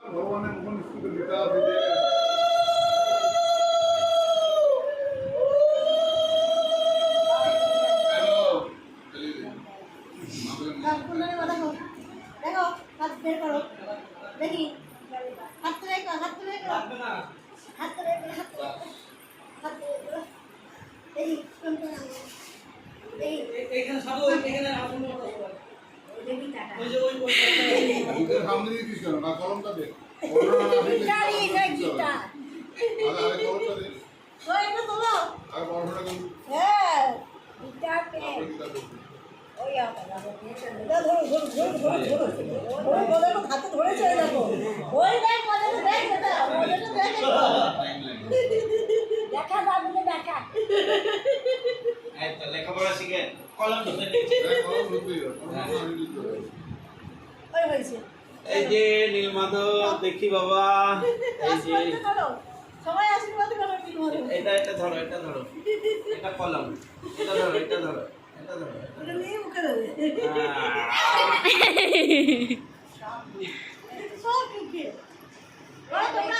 ভগবানের মুখ নিশ্চিত দিতে হবে যে দেখো হাত বের করো দেখি হাত তুলে হাত তুলে হাত তুলে হাত হাত এই এখানে সাধু এখানে আসুন দেখি টাটা ওই যে ওই বুকের সামনে দিয়ে দিস কেন না কলমটা দে গিটারই এটা গিটার আরে কলমটা দে ওই এটা তোলো আর বড়টা কোন হ্যাঁ গিটার পে ওই ধরো হাতে ধরেছে দেখো ওই দেখ মজাটা দেখ এটা মজাটা দেখ দেখা যাবে দেখা এই তো লেখাপড়া শিখে কলম ধরে কলম ধরতে ওই হয়েছে এই যে নীলমাধব দেখি বাবা এই যে সবাই আশীর্বাদ করো নীলমাধব এটা ধরো এটা কলম এটা ধরো এটা ধরো ওটা নিয়ে মুখে দেবে সব মুখে তোমরা